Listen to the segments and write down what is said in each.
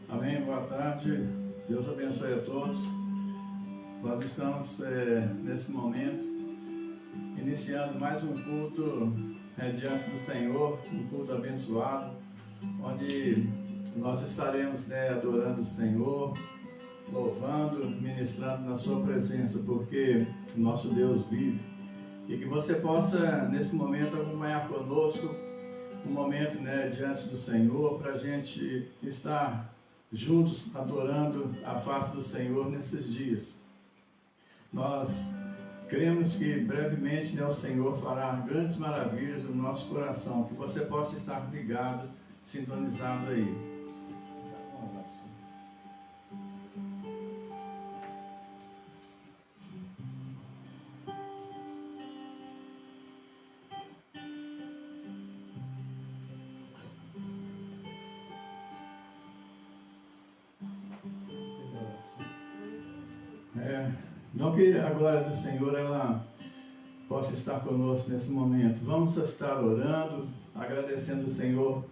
Amém, boa tarde, Deus abençoe a todos. Nós estamos nesse momento iniciando mais um culto diante do Senhor, um culto abençoado, onde nós estaremos adorando o Senhor, louvando, ministrando na sua presença, porque o nosso Deus vive. E que você possa nesse momento acompanhar conosco um momento diante do Senhor, para a gente estar juntos adorando a face do Senhor nesses dias. Nós cremos que brevemente o Senhor fará grandes maravilhas no nosso coração, que você possa estar ligado, sintonizado aí. Então que a glória do Senhor ela possa estar conosco nesse momento. Vamos estar orando, agradecendo o Senhor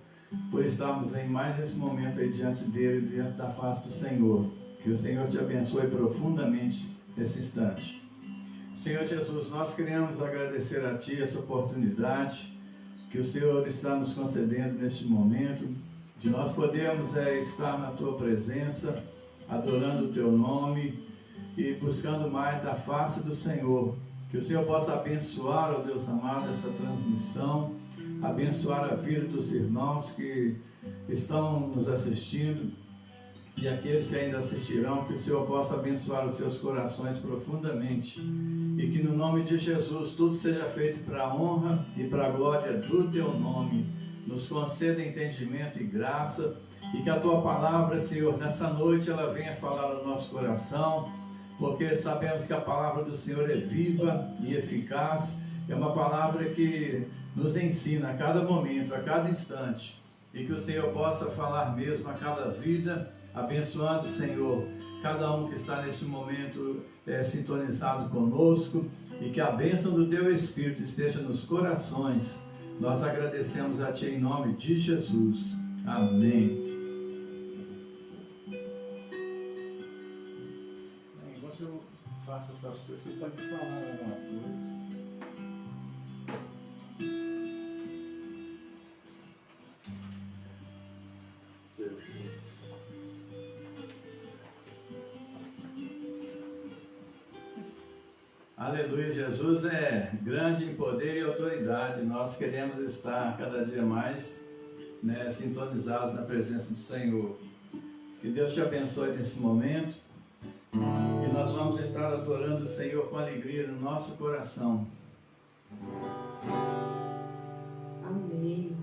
por estarmos em mais esse momento aí diante dele, diante da face do Senhor. Que o Senhor te abençoe profundamente nesse instante. Senhor Jesus, nós queremos agradecer a Ti essa oportunidade que o Senhor está nos concedendo neste momento, de nós podermos estar na Tua presença, adorando o Teu nome e buscando mais da face do Senhor. Que o Senhor possa abençoar, ó Deus amado, essa transmissão, abençoar a vida dos irmãos que estão nos assistindo e aqueles que ainda assistirão, que o Senhor possa abençoar os seus corações profundamente e que no nome de Jesus tudo seja feito para a honra e para a glória do Teu nome. Nos conceda entendimento e graça e que a Tua palavra, Senhor, nessa noite ela venha falar ao nosso coração, porque sabemos que a palavra do Senhor é viva e eficaz, é uma palavra que nos ensina a cada momento, a cada instante, e que o Senhor possa falar mesmo a cada vida, abençoando, Senhor, cada um que está neste momento sintonizado conosco, e que a bênção do Teu Espírito esteja nos corações. Nós agradecemos a Ti em nome de Jesus. Amém. Faça essas coisas, você pode falar alguma coisa. Aleluia, Jesus é grande em poder e autoridade. Nós queremos estar cada dia mais sintonizados na presença do Senhor. Que Deus te abençoe nesse momento. E nós vamos estar adorando o Senhor com alegria no nosso coração. Amém.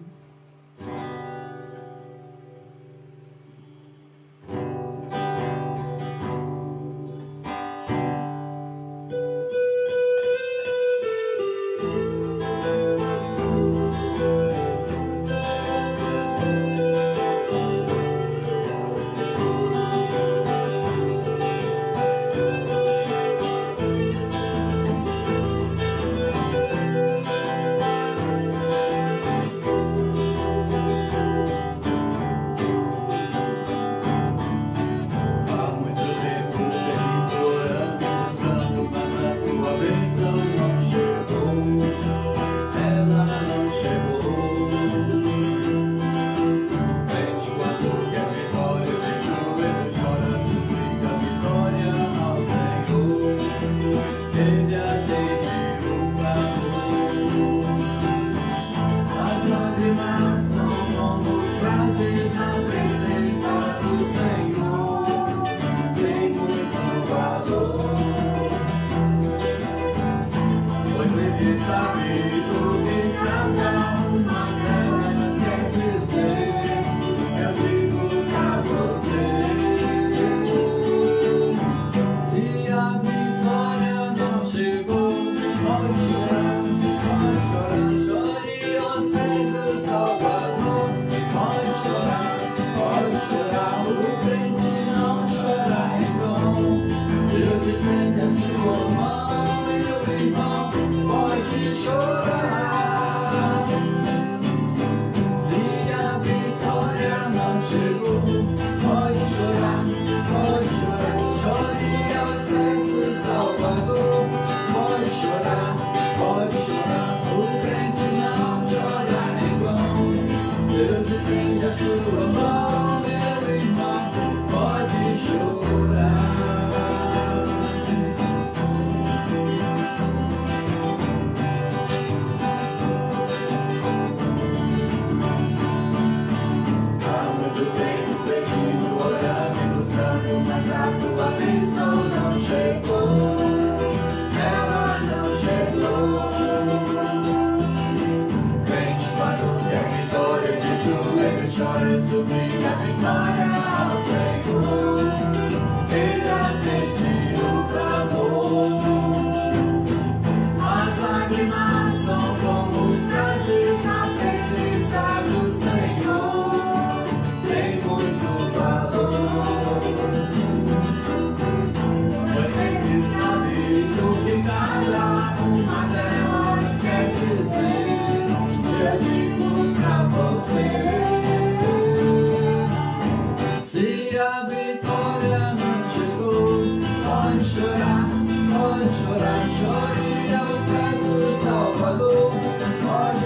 mas a tua bênção não chegou. Ela não chegou. Crente, quando tem vitória, de joelhos chora e suplica a vitória ao Senhor. Ele atende o clamor. As lágrimas são como frases na presença do Senhor. Tem muito valor. Você que sabe do que cada uma delas quer dizer, eu digo pra você. Se a vitória não chegou, pode chorar, chore aos pés do Salvador. Pode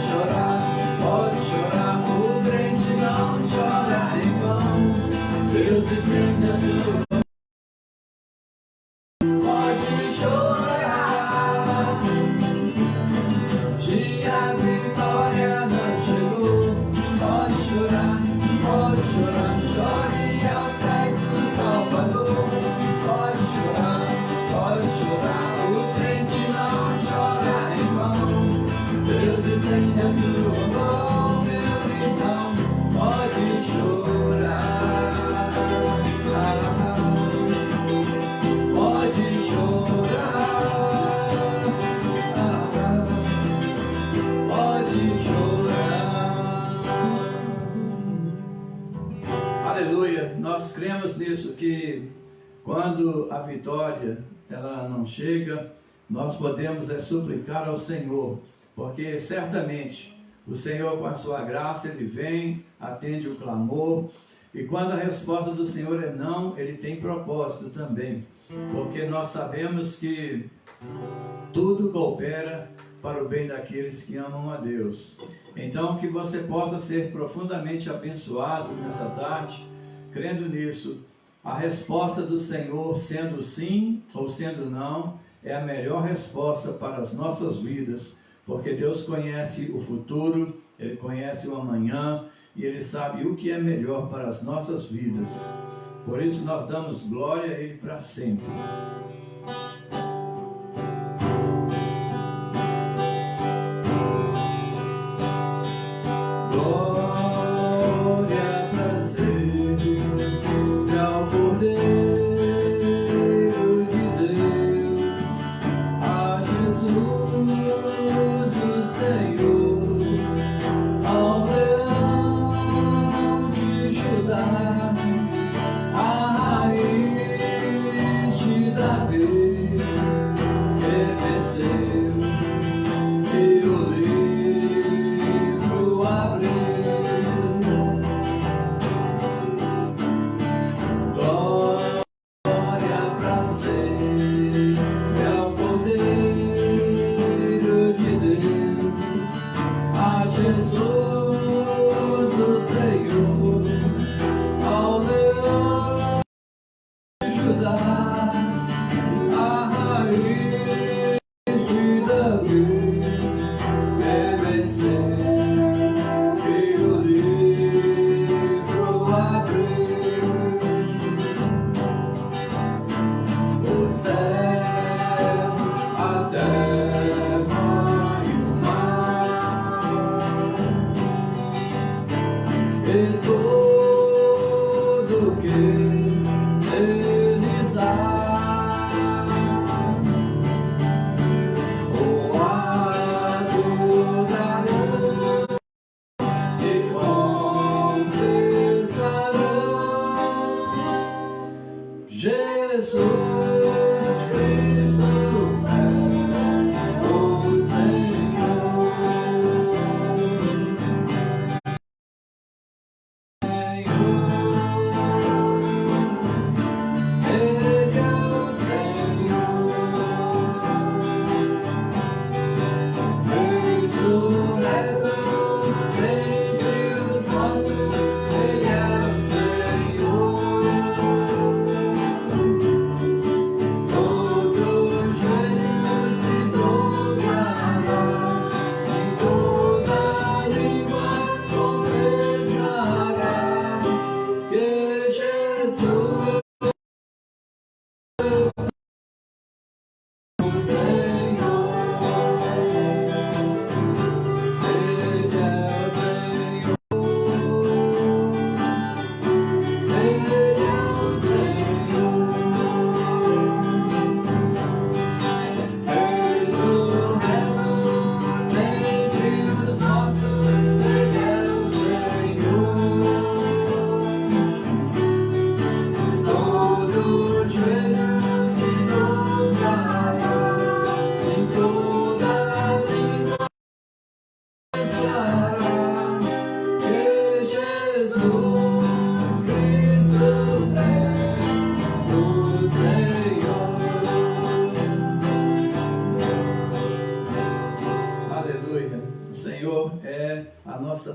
chorar, o crente não chora em vão. Deus estende a sua mão. Pode chorar. Se a vitória não chegou, pode chorar, chore aos pés do Salvador. Pode chorar, o crente não chora em vão. Deus estende a sua mão, meu irmão, pode chorar. Pode chorar. Pode chorar. Aleluia, nós cremos nisso, que quando a vitória ela não chega, nós podemos suplicar ao Senhor, porque certamente o Senhor, com a sua graça, Ele vem, atende o clamor, e quando a resposta do Senhor é não, Ele tem propósito também, porque nós sabemos que tudo coopera para o bem daqueles que amam a Deus. Então, que você possa ser profundamente abençoado nessa tarde, crendo nisso. A resposta do Senhor, sendo sim ou sendo não, é a melhor resposta para as nossas vidas, porque Deus conhece o futuro, Ele conhece o amanhã, e Ele sabe o que é melhor para as nossas vidas. Por isso nós damos glória a Ele para sempre.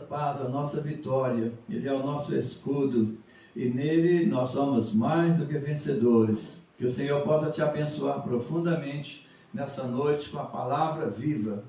Paz, a nossa vitória. Ele é o nosso escudo e nele nós somos mais do que vencedores. Que o Senhor possa te abençoar profundamente nessa noite com a palavra viva.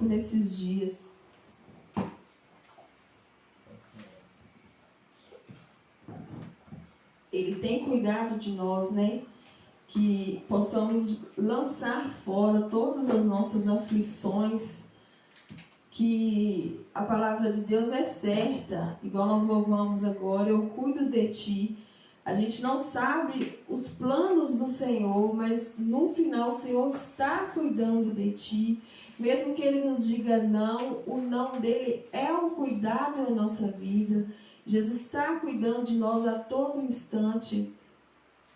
conosco nesses dias. Ele tem cuidado de nós, né? Que possamos lançar fora todas as nossas aflições, que a palavra de Deus é certa, igual nós louvamos agora, eu cuido de ti. A gente não sabe os planos do Senhor, mas no final o Senhor está cuidando de ti. Mesmo que Ele nos diga não, o não dele é um cuidado na nossa vida. Jesus está cuidando de nós a todo instante.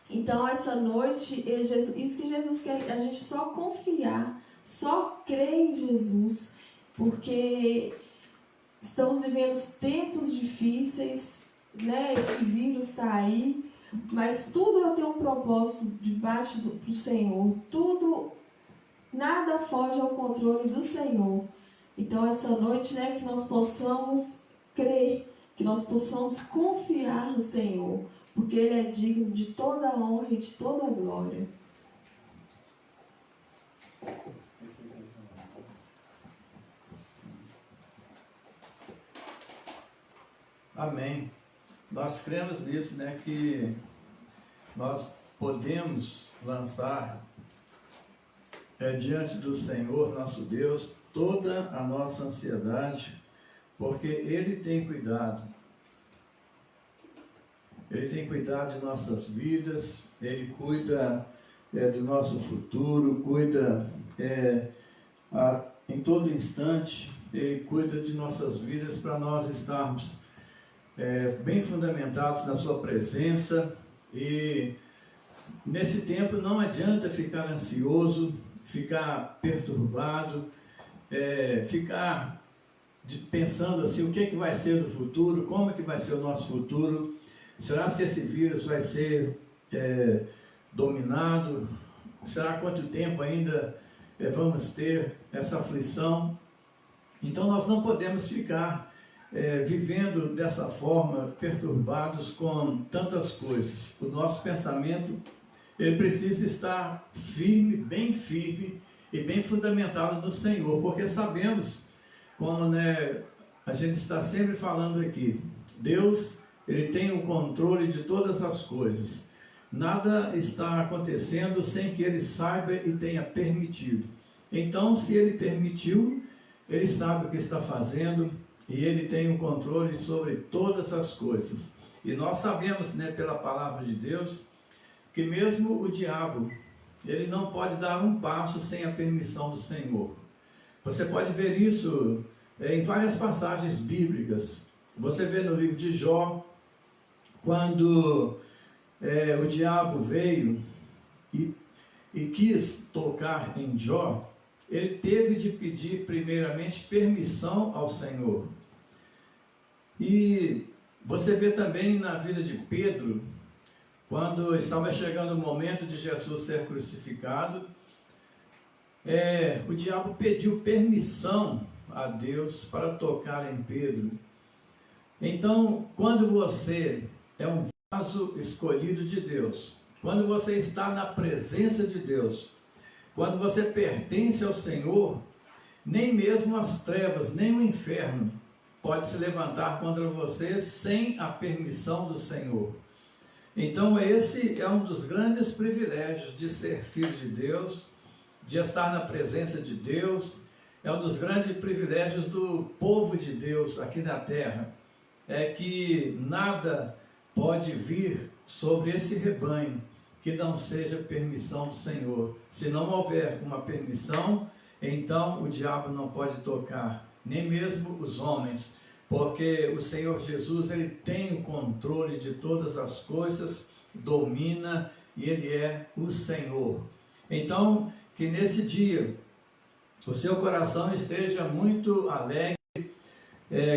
Então essa noite, isso que Jesus quer, a gente só confiar, só crer em Jesus, porque estamos vivendo tempos difíceis, né? Esse vírus está aí, mas tudo tem um propósito debaixo do Senhor, tudo, nada foge ao controle do Senhor. Então essa noite, né, que nós possamos crer, que nós possamos confiar no Senhor, porque Ele é digno de toda a honra e de toda a glória. Amém. Nós cremos nisso, né, que nós podemos lançar diante do Senhor, nosso Deus, toda a nossa ansiedade, porque Ele tem cuidado. Ele tem cuidado de nossas vidas, Ele cuida do nosso futuro, cuida em todo instante, Ele cuida de nossas vidas para nós estarmos bem fundamentados na Sua presença. E nesse tempo não adianta ficar ansioso, ficar perturbado, ficar pensando assim, o que vai ser do futuro, como é que vai ser o nosso futuro. Será se esse vírus vai ser dominado? Será quanto tempo ainda vamos ter essa aflição? Então nós não podemos ficar vivendo dessa forma, perturbados com tantas coisas. O nosso pensamento, ele precisa estar firme e bem fundamentado no Senhor, porque sabemos, como, né, a gente está sempre falando aqui, Deus, Ele tem o controle de todas as coisas. Nada está acontecendo sem que Ele saiba e tenha permitido. Então, se Ele permitiu, Ele sabe o que está fazendo e Ele tem o controle sobre todas as coisas. E nós sabemos, né, pela palavra de Deus, que mesmo o diabo, ele não pode dar um passo sem a permissão do Senhor. Você pode ver isso em várias passagens bíblicas. Você vê no livro de Jó, quando o diabo veio e quis tocar em Jó, ele teve de pedir primeiramente permissão ao Senhor. E você vê também na vida de Pedro, quando estava chegando o momento de Jesus ser crucificado, o diabo pediu permissão a Deus para tocar em Pedro. Então, quando você é um vaso escolhido de Deus, quando você está na presença de Deus, quando você pertence ao Senhor, nem mesmo as trevas, nem o inferno pode se levantar contra você sem a permissão do Senhor. Então esse é um dos grandes privilégios de ser filho de Deus, de estar na presença de Deus, é um dos grandes privilégios do povo de Deus aqui na terra, é que nada pode vir sobre esse rebanho que não seja permissão do Senhor. Se não houver uma permissão, então o diabo não pode tocar, nem mesmo os homens, porque o Senhor Jesus, Ele tem o controle de todas as coisas, domina e Ele é o Senhor. Então, que nesse dia o seu coração esteja muito alegre,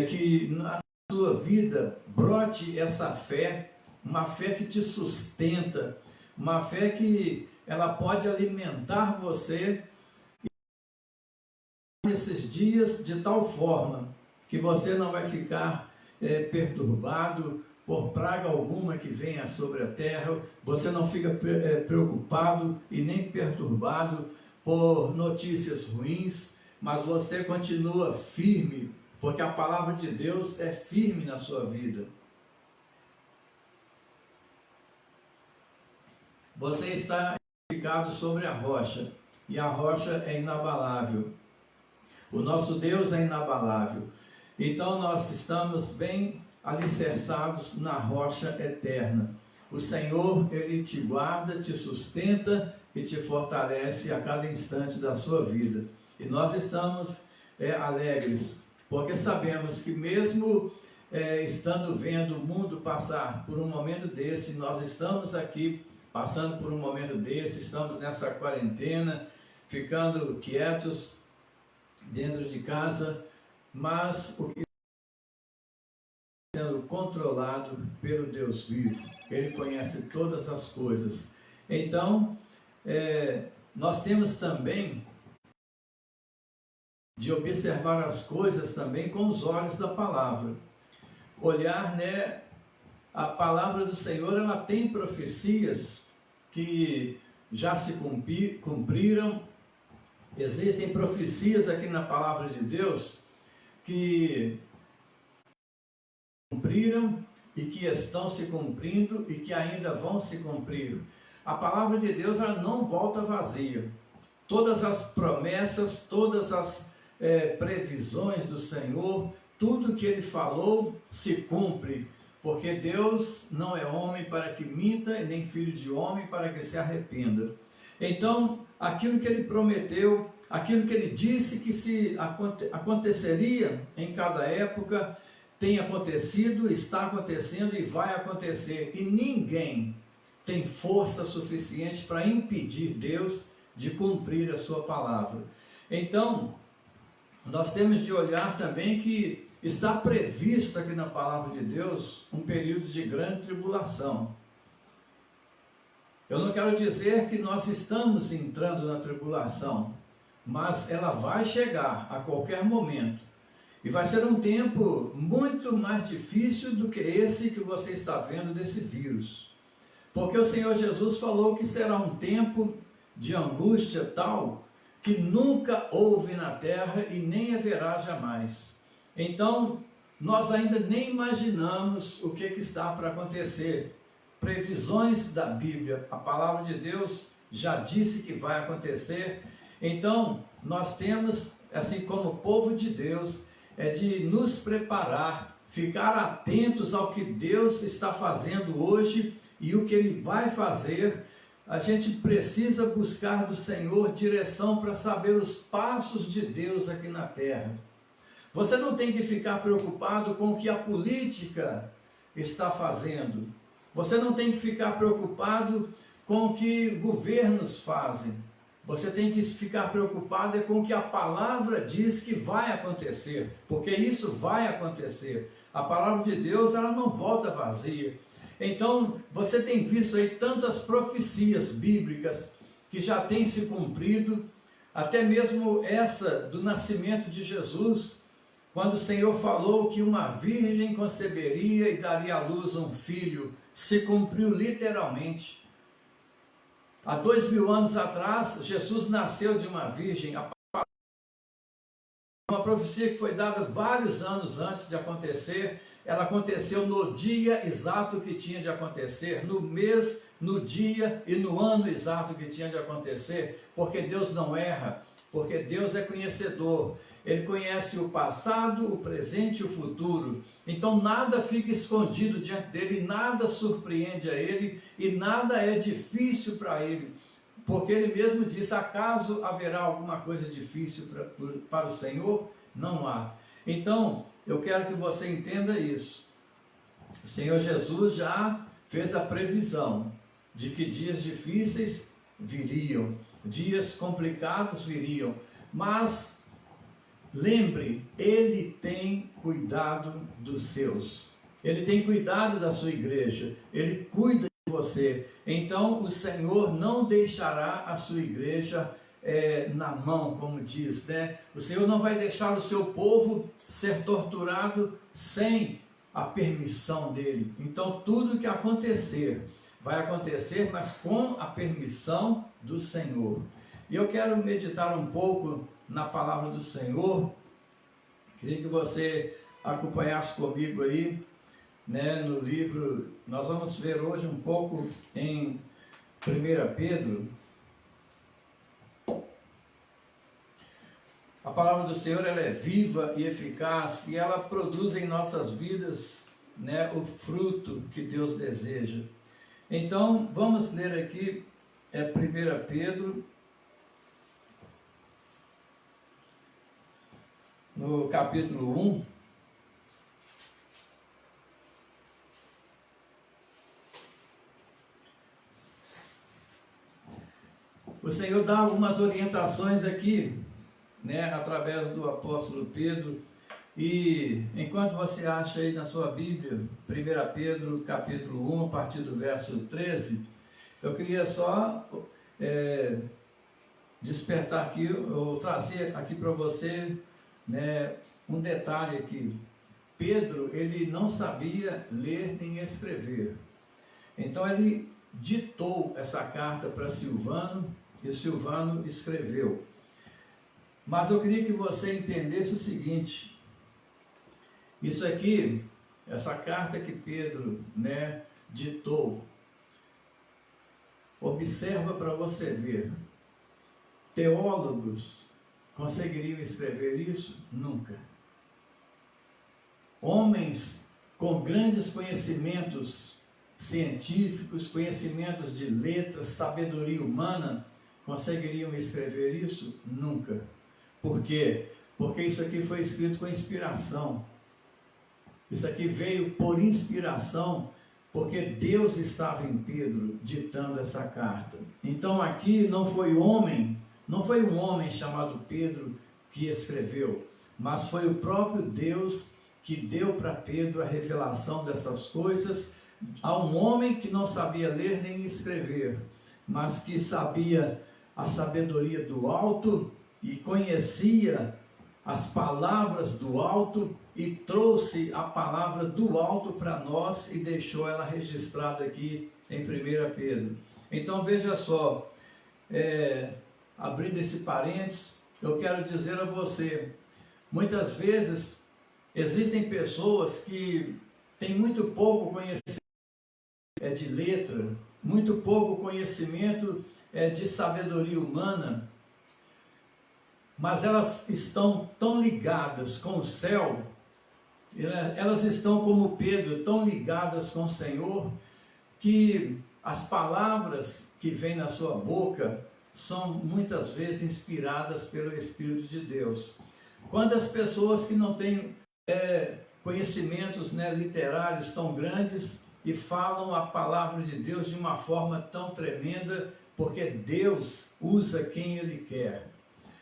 que na sua vida brote essa fé, uma fé que te sustenta, uma fé que ela pode alimentar você nesses dias de tal forma que você não vai ficar perturbado por praga alguma que venha sobre a terra, você não fica preocupado e nem perturbado por notícias ruins, mas você continua firme, porque a palavra de Deus é firme na sua vida. Você está edificado sobre a rocha, e a rocha é inabalável. O nosso Deus é inabalável. Então nós estamos bem alicerçados na rocha eterna. O Senhor, Ele te guarda, te sustenta e te fortalece a cada instante da sua vida. E nós estamos alegres, porque sabemos que mesmo estando vendo o mundo passar por um momento desse, nós estamos aqui passando por um momento desse, estamos nessa quarentena, ficando quietos dentro de casa, mas o que está sendo controlado pelo Deus vivo, Ele conhece todas as coisas. Então, nós temos também de observar as coisas também com os olhos da palavra. Olhar, a palavra do Senhor, ela tem profecias que já se cumpriram. Existem profecias aqui na palavra de Deus que cumpriram e que estão se cumprindo e que ainda vão se cumprir. A palavra de Deus, ela não volta vazia. Todas as promessas, todas as previsões do Senhor, tudo que Ele falou se cumpre, porque Deus não é homem para que minta, e nem filho de homem para que se arrependa. Então, aquilo que Ele prometeu, aquilo que Ele disse que se aconteceria em cada época, tem acontecido, está acontecendo e vai acontecer. E ninguém tem força suficiente para impedir Deus de cumprir a sua palavra. Então, nós temos de olhar também que está previsto aqui na palavra de Deus um período de grande tribulação. Eu não quero dizer que nós estamos entrando na tribulação, mas ela vai chegar a qualquer momento. E vai ser um tempo muito mais difícil do que esse que você está vendo desse vírus. Porque o Senhor Jesus falou que será um tempo de angústia tal que nunca houve na terra e nem haverá jamais. Então, nós ainda nem imaginamos o que está para acontecer. Previsões da Bíblia, a palavra de Deus já disse que vai acontecer. Então, nós temos, assim como povo de Deus, de nos preparar, ficar atentos ao que Deus está fazendo hoje e o que Ele vai fazer. A gente precisa buscar do Senhor direção para saber os passos de Deus aqui na terra. Você não tem que ficar preocupado com o que a política está fazendo. Você não tem que ficar preocupado com o que governos fazem. Você tem que ficar preocupado com o que a palavra diz que vai acontecer, porque isso vai acontecer. A palavra de Deus, ela não volta vazia. Então, você tem visto aí tantas profecias bíblicas que já têm se cumprido, até mesmo essa do nascimento de Jesus, quando o Senhor falou que uma virgem conceberia e daria à luz um filho, se cumpriu literalmente. Há 2000 anos atrás, Jesus nasceu de uma virgem. Uma profecia que foi dada vários anos antes de acontecer, ela aconteceu no dia exato que tinha de acontecer, no mês, no dia e no ano exato que tinha de acontecer, porque Deus não erra, porque Deus é conhecedor. Ele conhece o passado, o presente e o futuro. Então nada fica escondido diante dele, nada surpreende a ele e nada é difícil para ele. Porque ele mesmo disse, acaso haverá alguma coisa difícil para o Senhor? Não há. Então, eu quero que você entenda isso. O Senhor Jesus já fez a previsão de que dias difíceis viriam, dias complicados viriam, mas lembre, Ele tem cuidado dos seus, Ele tem cuidado da sua igreja, Ele cuida de você. Então o Senhor não deixará a sua igreja na mão, como diz, né? O Senhor não vai deixar o seu povo ser torturado sem a permissão dEle. Então tudo que acontecer, vai acontecer, mas com a permissão do Senhor. E eu quero meditar um pouco na palavra do Senhor. Queria que você acompanhasse comigo aí, né, no livro. Nós vamos ver hoje um pouco em 1 Pedro. A palavra do Senhor, ela é viva e eficaz e ela produz em nossas vidas, né, o fruto que Deus deseja. Então, vamos ler aqui 1 Pedro, no capítulo 1. O Senhor dá algumas orientações aqui, né, através do apóstolo Pedro. E enquanto você acha aí na sua Bíblia, 1 Pedro capítulo 1, a partir do verso 13, eu queria só despertar aqui, ou trazer aqui para você, né, um detalhe aqui. Pedro, ele não sabia ler nem escrever. Então ele ditou essa carta para Silvano, e Silvano escreveu. Mas eu queria que você entendesse o seguinte: isso aqui, essa carta que Pedro, né, ditou, observa para você ver. Teólogos conseguiriam escrever isso? Nunca. Homens com grandes conhecimentos científicos, conhecimentos de letras, sabedoria humana, conseguiriam escrever isso? Nunca. Por quê? Porque isso aqui foi escrito com inspiração. Isso aqui veio por inspiração, porque Deus estava em Pedro ditando essa carta. Então aqui não foi um homem chamado Pedro que escreveu, mas foi o próprio Deus que deu para Pedro a revelação dessas coisas, a um homem que não sabia ler nem escrever, mas que sabia a sabedoria do alto e conhecia as palavras do alto e trouxe a palavra do alto para nós e deixou ela registrada aqui em 1 Pedro. Então veja só, abrindo esse parênteses, eu quero dizer a você, muitas vezes existem pessoas que têm muito pouco conhecimento de letra, muito pouco conhecimento de sabedoria humana, mas elas estão tão ligadas com o céu, elas estão como Pedro, tão ligadas com o Senhor, que as palavras que vêm na sua boca são muitas vezes inspiradas pelo Espírito de Deus. Quando as pessoas que não têm conhecimentos, né, literários tão grandes e falam a palavra de Deus de uma forma tão tremenda, porque Deus usa quem Ele quer.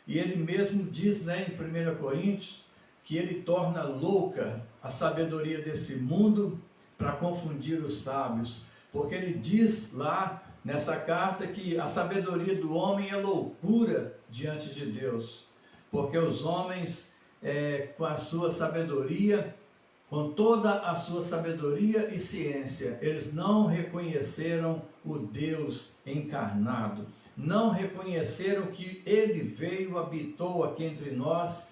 E Ele mesmo diz, né, em 1 Coríntios, que Ele torna louca a sabedoria desse mundo para confundir os sábios. Porque Ele diz lá nessa carta que a sabedoria do homem é loucura diante de Deus. Porque os homens, com a sua sabedoria, com toda a sua sabedoria e ciência, eles não reconheceram o Deus encarnado. Não reconheceram que Ele veio, habitou aqui entre nós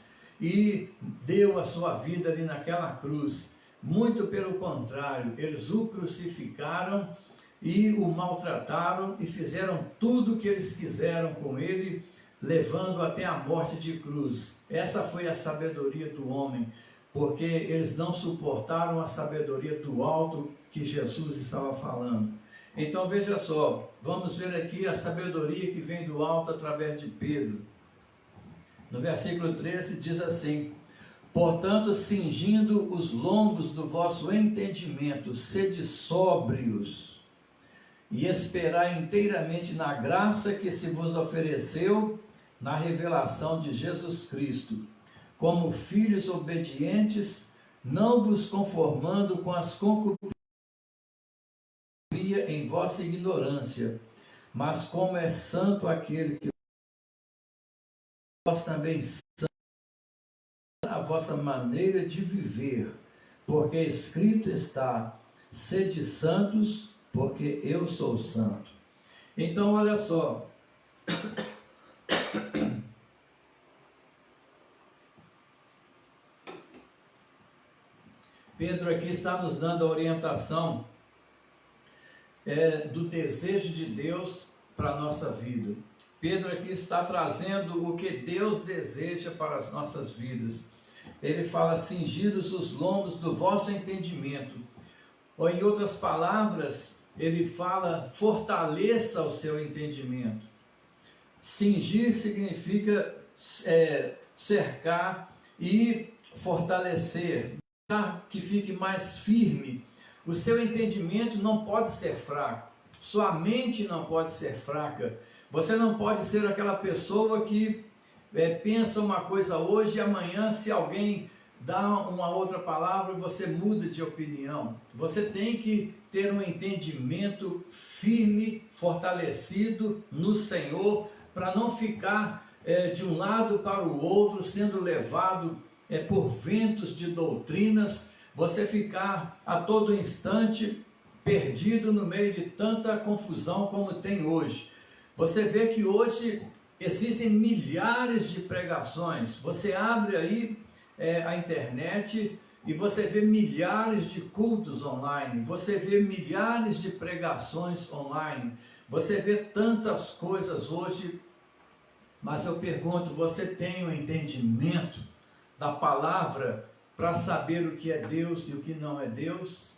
e deu a sua vida ali naquela cruz. Muito pelo contrário, eles o crucificaram e o maltrataram e fizeram tudo o que eles quiseram com Ele, levando até a morte de cruz. Essa foi a sabedoria do homem, porque eles não suportaram a sabedoria do alto que Jesus estava falando. Então veja só, vamos ver aqui a sabedoria que vem do alto através de Pedro. No versículo 13 diz assim: portanto, cingindo os lombos do vosso entendimento, sede sóbrios, e esperai inteiramente na graça que se vos ofereceu na revelação de Jesus Cristo. Como filhos obedientes, não vos conformando com as concupiscências em vossa ignorância, mas como é santo aquele que vós também santo a vossa maneira de viver, porque escrito está: sede santos, porque eu sou santo. Então olha só, Pedro aqui está nos dando a orientação do desejo de Deus para a nossa vida. Pedro aqui está trazendo o que Deus deseja para as nossas vidas. Ele fala: cingidos os lombos do vosso entendimento. Ou em outras palavras, ele fala: fortaleça o seu entendimento. Cingir significa cercar e fortalecer, deixar que fique mais firme. O seu entendimento não pode ser fraco, sua mente não pode ser fraca. Você não pode ser aquela pessoa que pensa uma coisa hoje e amanhã, se alguém dá uma outra palavra, você muda de opinião. Você tem que ter um entendimento firme, fortalecido no Senhor, para não ficar de um lado para o outro, sendo levado por ventos de doutrinas, você ficar a todo instante perdido no meio de tanta confusão como tem hoje. Você vê que hoje existem milhares de pregações. Você abre aí a internet e você vê milhares de cultos online, você vê milhares de pregações online, você vê tantas coisas hoje. Mas eu pergunto, você tem um entendimento da palavra para saber o que é Deus e o que não é Deus?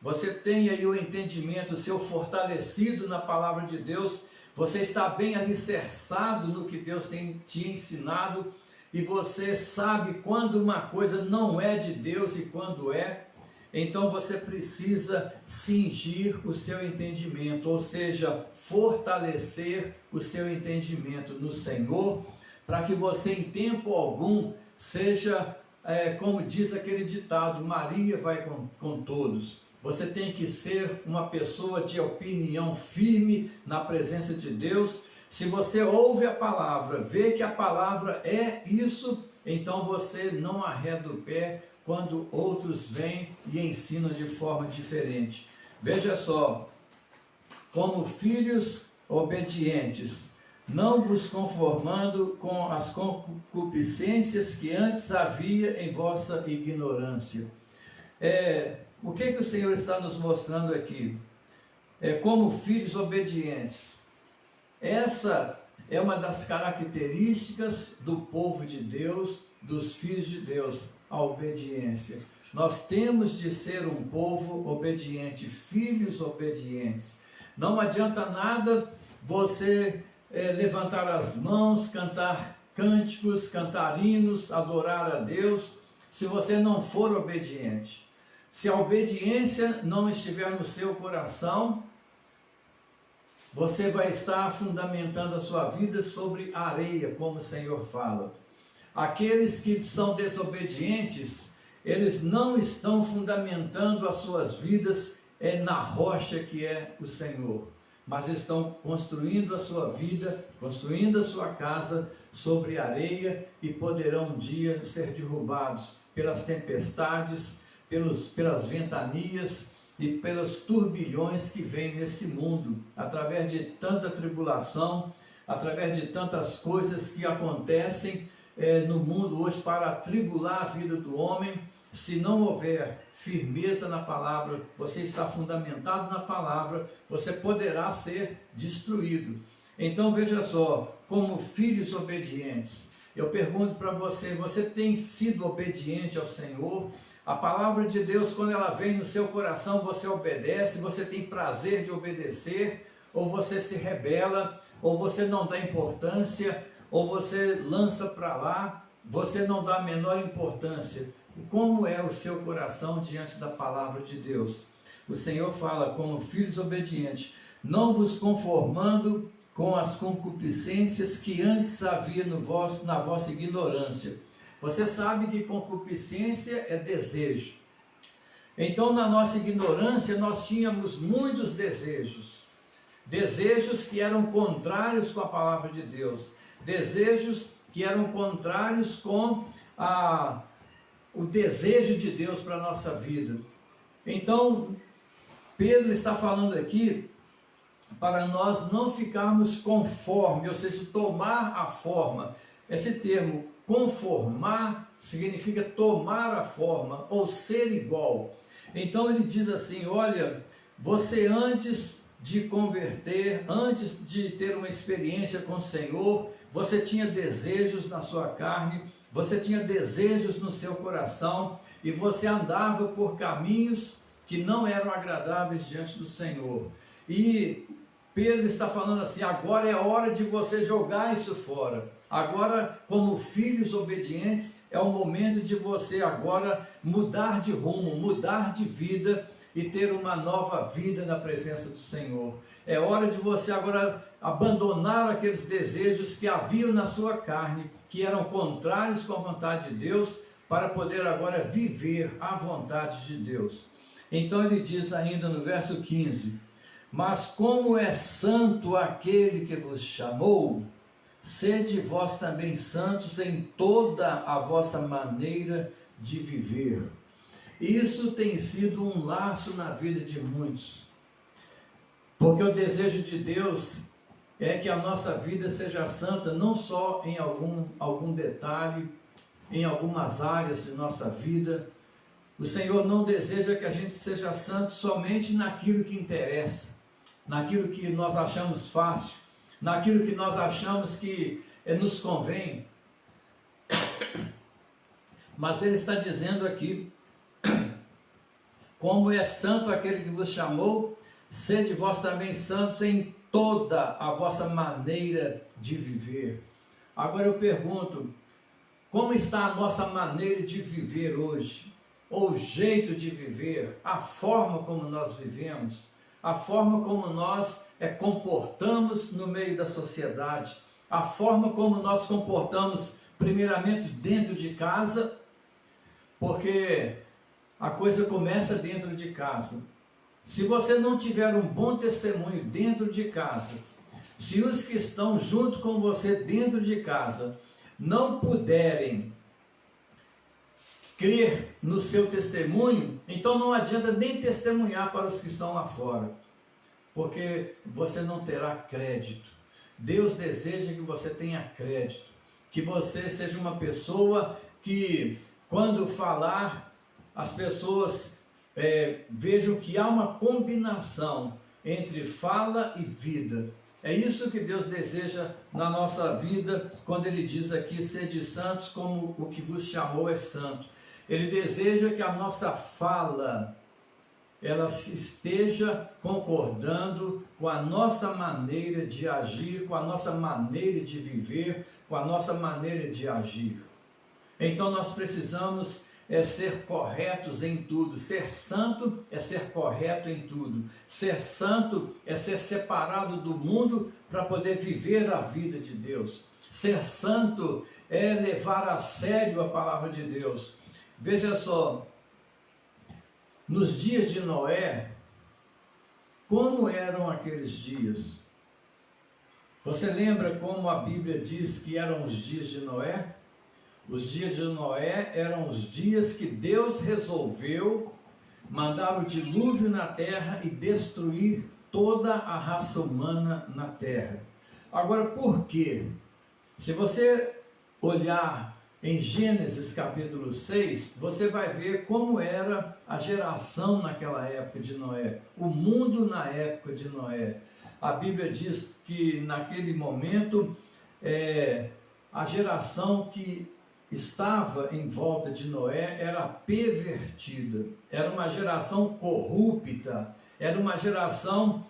Você tem aí o entendimento seu fortalecido na palavra de Deus? Você está bem alicerçado no que Deus tem te ensinado? E você sabe quando uma coisa não é de Deus e quando é? Então você precisa cingir o seu entendimento, ou seja, fortalecer o seu entendimento no Senhor, para que você em tempo algum seja, como diz aquele ditado, Maria vai com todos. Você tem que ser uma pessoa de opinião firme na presença de Deus. Se você ouve a palavra, vê que a palavra é isso, então você não arreda o pé quando outros vêm e ensinam de forma diferente. Veja só, como filhos obedientes, não vos conformando com as concupiscências que antes havia em vossa ignorância. O que o Senhor está nos mostrando aqui? Como filhos obedientes. Essa é uma das características do povo de Deus, dos filhos de Deus, a obediência. Nós temos de ser um povo obediente, filhos obedientes. Não adianta nada você levantar as mãos, cantar cânticos, cantar hinos, adorar a Deus, se você não for obediente. Se a obediência não estiver no seu coração, você vai estar fundamentando a sua vida sobre areia, como o Senhor fala. Aqueles que são desobedientes, eles não estão fundamentando as suas vidas na rocha que é o Senhor, mas estão construindo a sua vida, construindo a sua casa sobre areia e poderão um dia ser derrubados pelas tempestades, pelas ventanias e pelos turbilhões que vêm nesse mundo, através de tanta tribulação, através de tantas coisas que acontecem no mundo hoje para atribular a vida do homem. Se não houver firmeza na palavra, você está fundamentado na palavra, você poderá ser destruído. Então veja só, como filhos obedientes, eu pergunto para você, você tem sido obediente ao Senhor? A palavra de Deus, quando ela vem no seu coração, você obedece, você tem prazer de obedecer, ou você se rebela, ou você não dá importância, ou você lança para lá, você não dá a menor importância. Como é o seu coração diante da palavra de Deus? O Senhor fala, como filhos obedientes, não vos conformando com as concupiscências que antes havia na vossa ignorância. Você sabe que concupiscência é desejo. Então, na nossa ignorância, nós tínhamos muitos desejos. Desejos que eram contrários com a palavra de Deus. Desejos que eram contrários com o desejo de Deus para a nossa vida. Então, Pedro está falando aqui para nós não ficarmos conforme, ou seja, tomar a forma. Esse termo, conformar significa tomar a forma ou ser igual. Então ele diz assim: olha, você antes de converter, antes de ter uma experiência com o Senhor, você tinha desejos na sua carne, você tinha desejos no seu coração, e você andava por caminhos que não eram agradáveis diante do Senhor. E Pedro está falando assim: agora é hora de você jogar isso fora. Agora, como filhos obedientes, é o momento de você agora mudar de rumo, mudar de vida e ter uma nova vida na presença do Senhor. É hora de você agora abandonar aqueles desejos que haviam na sua carne, que eram contrários com a vontade de Deus, para poder agora viver a vontade de Deus. Então ele diz ainda no verso 15: mas como é santo aquele que vos chamou, sede vós também santos em toda a vossa maneira de viver. Isso tem sido um laço na vida de muitos, porque o desejo de Deus é que a nossa vida seja santa, não só em algum detalhe, em algumas áreas de nossa vida. O Senhor não deseja que a gente seja santo somente naquilo que interessa, naquilo que nós achamos fácil, naquilo que nós achamos que nos convém. Mas Ele está dizendo aqui: como é santo aquele que vos chamou, sede vós também santos em toda a vossa maneira de viver. Agora eu pergunto: como está a nossa maneira de viver hoje? Ou o jeito de viver, a forma como nós vivemos, a forma como nós comportamos no meio da sociedade, a forma como nós comportamos primeiramente dentro de casa, porque a coisa começa dentro de casa. Se você não tiver um bom testemunho dentro de casa, se os que estão junto com você dentro de casa não puderem crer no seu testemunho, então não adianta nem testemunhar para os que estão lá fora, porque você não terá crédito. Deus deseja que você tenha crédito, que você seja uma pessoa que, quando falar, as pessoas vejam que há uma combinação entre fala e vida. É isso que Deus deseja na nossa vida, quando Ele diz aqui: sede santos como o que vos chamou é santo. Ele deseja que a nossa fala ela esteja concordando com a nossa maneira de agir, com a nossa maneira de viver, com a nossa maneira de agir. Então nós precisamos ser corretos em tudo. Ser santo é ser correto em tudo. Ser santo é ser separado do mundo para poder viver a vida de Deus. Ser santo é levar a sério a palavra de Deus. Veja só, nos dias de Noé, como eram aqueles dias? Você lembra como a Bíblia diz que eram os dias de Noé? Os dias de Noé eram os dias que Deus resolveu mandar o dilúvio na terra e destruir toda a raça humana na terra. Agora, por quê? Se você olhar em Gênesis capítulo 6, você vai ver como era a geração naquela época de Noé, o mundo na época de Noé. A Bíblia diz que naquele momento a geração que estava em volta de Noé era pervertida, era uma geração corrupta, era uma geração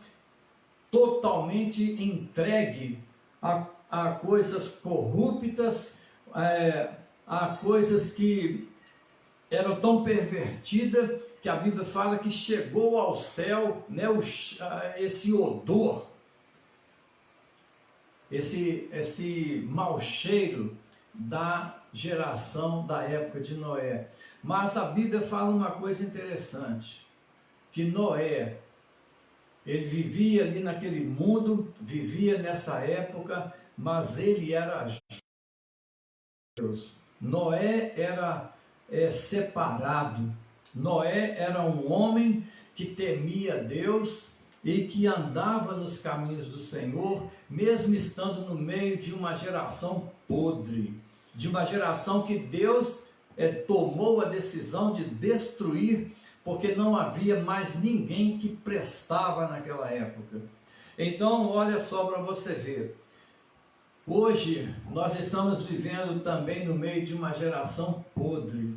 totalmente entregue a coisas corruptas, a coisas que eram tão pervertidas que a Bíblia fala que chegou ao céu, né, esse odor, esse mau cheiro da geração da época de Noé. Mas a Bíblia fala uma coisa interessante, que Noé, ele vivia ali naquele mundo, vivia nessa época, mas ele era Deus. Noé era separado. Noé era um homem que temia Deus e que andava nos caminhos do Senhor, mesmo estando no meio de uma geração podre. de uma geração que Deus tomou a decisão de destruir, porque não havia mais ninguém que prestava naquela época. Então, olha só para você ver. Hoje, nós estamos vivendo também no meio de uma geração podre.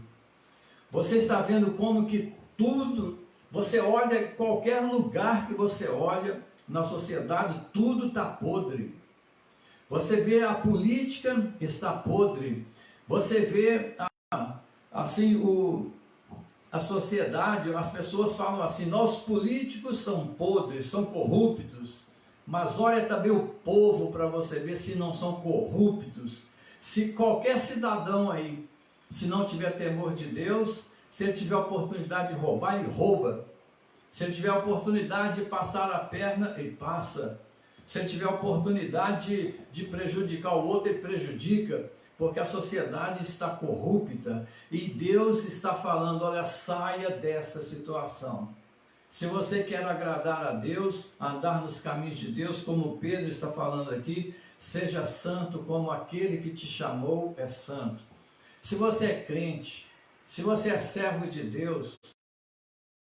Você está vendo como que tudo, você olha, qualquer lugar que você olha na sociedade, tudo está podre. Você vê a política está podre. Você vê a sociedade, as pessoas falam assim, nossos políticos são podres, são corruptos, mas olha também o povo para você ver se não são corruptos. Se qualquer cidadão aí, se não tiver temor de Deus, se ele tiver a oportunidade de roubar, ele rouba. Se ele tiver a oportunidade de passar a perna, ele passa. Se ele tiver a oportunidade de prejudicar o outro, ele prejudica. Porque a sociedade está corrupta e Deus está falando, olha, saia dessa situação. Se você quer agradar a Deus, andar nos caminhos de Deus, como Pedro está falando aqui, seja santo como aquele que te chamou é santo. Se você é crente, se você é servo de Deus,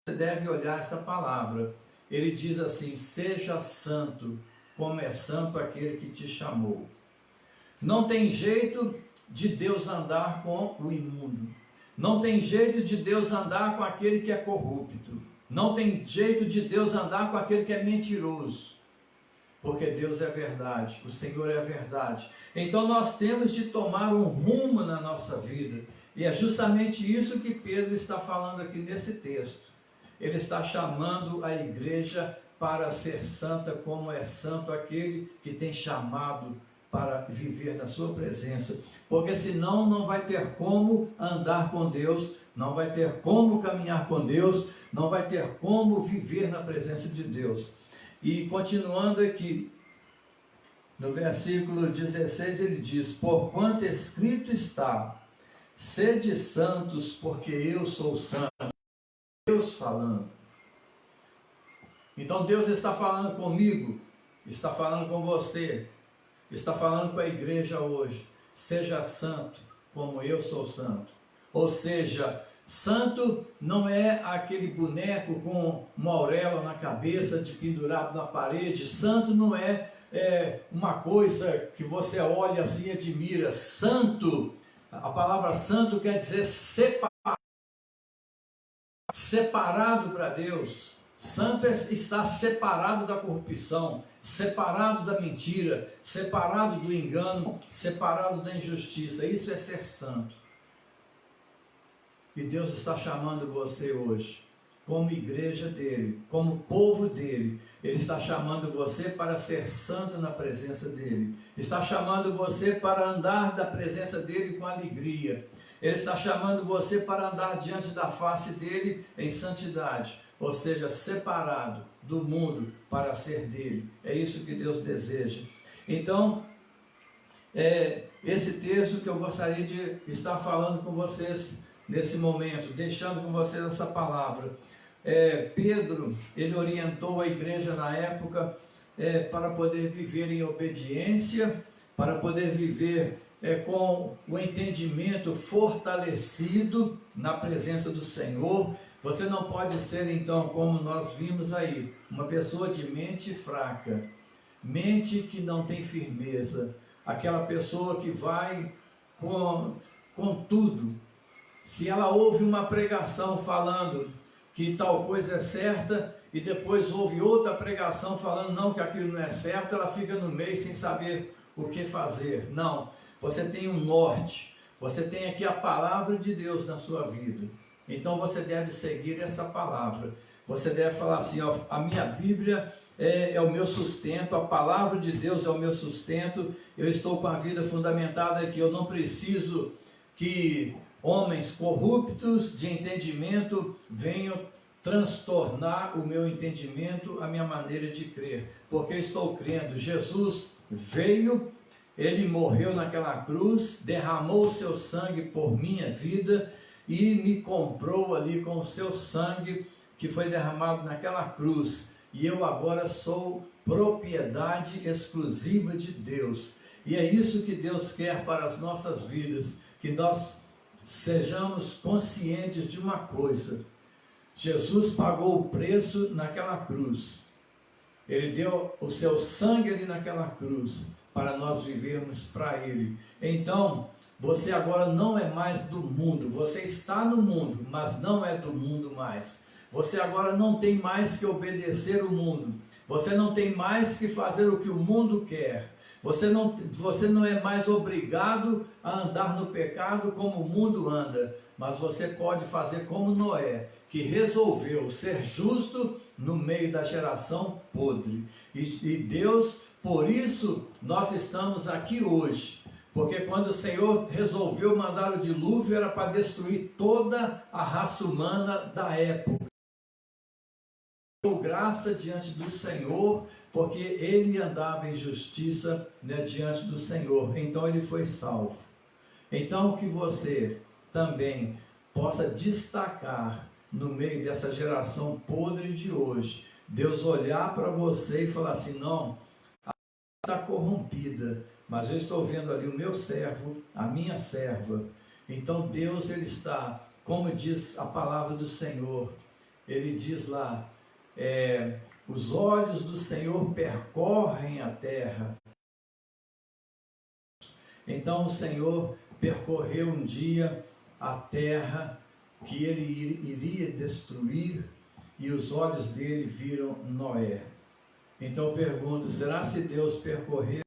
você deve olhar essa palavra. Ele diz assim, seja santo como é santo aquele que te chamou. Não tem jeito de Deus andar com o imundo. Não tem jeito de Deus andar com aquele que é corrupto. Não tem jeito de Deus andar com aquele que é mentiroso. Porque Deus é verdade, o Senhor é verdade. Então nós temos de tomar um rumo na nossa vida. E é justamente isso que Pedro está falando aqui nesse texto. Ele está chamando a igreja para ser santa, como é santo aquele que tem chamado para viver na sua presença, porque senão não vai ter como andar com Deus, não vai ter como caminhar com Deus, não vai ter como viver na presença de Deus. E continuando aqui, no versículo 16 ele diz, porquanto escrito está, sede santos, porque eu sou santo. Deus falando. Então Deus está falando comigo, está falando com você, está falando com a igreja hoje, seja santo como eu sou santo. Ou seja, santo não é aquele boneco com uma auréola na cabeça, de pendurado na parede. Santo não é uma coisa que você olha assim e admira. Santo, a palavra santo quer dizer separado para Deus. Santo está separado da corrupção, separado da mentira, separado do engano, separado da injustiça. Isso é ser santo. E Deus está chamando você hoje, como igreja dele, como povo dele. Ele está chamando você para ser santo na presença dele. Está chamando você para andar da presença dele com alegria. Ele está chamando você para andar diante da face dele em santidade. Ou seja, separado do mundo para ser dele. É isso que Deus deseja. Então, esse texto que eu gostaria de estar falando com vocês nesse momento, deixando com vocês essa palavra. Pedro, ele orientou a igreja na época para poder viver em obediência, para poder viver com o entendimento fortalecido na presença do Senhor. Você não pode ser, então, como nós vimos aí, uma pessoa de mente fraca, mente que não tem firmeza, aquela pessoa que vai com tudo. Se ela ouve uma pregação falando que tal coisa é certa e depois ouve outra pregação falando não, que aquilo não é certo, ela fica no meio sem saber o que fazer. Não, você tem um norte, você tem aqui a palavra de Deus na sua vida. Então você deve seguir essa palavra. Você deve falar assim, ó, a minha Bíblia é o meu sustento, a palavra de Deus é o meu sustento, eu estou com a vida fundamentada aqui, eu não preciso que homens corruptos de entendimento venham transtornar o meu entendimento, a minha maneira de crer, porque eu estou crendo, Jesus veio, ele morreu naquela cruz, derramou o seu sangue por minha vida, e me comprou ali com o seu sangue que foi derramado naquela cruz. E eu agora sou propriedade exclusiva de Deus. E é isso que Deus quer para as nossas vidas, que nós sejamos conscientes de uma coisa: Jesus pagou o preço naquela cruz. Ele deu o seu sangue ali naquela cruz para nós vivermos para Ele. Então, você agora não é mais do mundo. Você está no mundo, mas não é do mundo mais. Você agora não tem mais que obedecer o mundo. Você não tem mais que fazer o que o mundo quer. Você não é mais obrigado a andar no pecado como o mundo anda. Mas você pode fazer como Noé, que resolveu ser justo no meio da geração podre. E Deus, por isso, nós estamos aqui hoje. Porque quando o Senhor resolveu mandar o dilúvio, era para destruir toda a raça humana da época. Deu graça diante do Senhor, porque ele andava em justiça, né, diante do Senhor. Então ele foi salvo. Então que você também possa destacar no meio dessa geração podre de hoje. Deus olhar para você e falar assim: não, está corrompida, mas eu estou vendo ali o meu servo, a minha serva. Então Deus, ele está, como diz a palavra do Senhor, ele diz lá, os olhos do Senhor percorrem a terra. Então o Senhor percorreu um dia a terra que ele iria destruir, e os olhos dele viram Noé. Então eu pergunto: será se Deus percorreu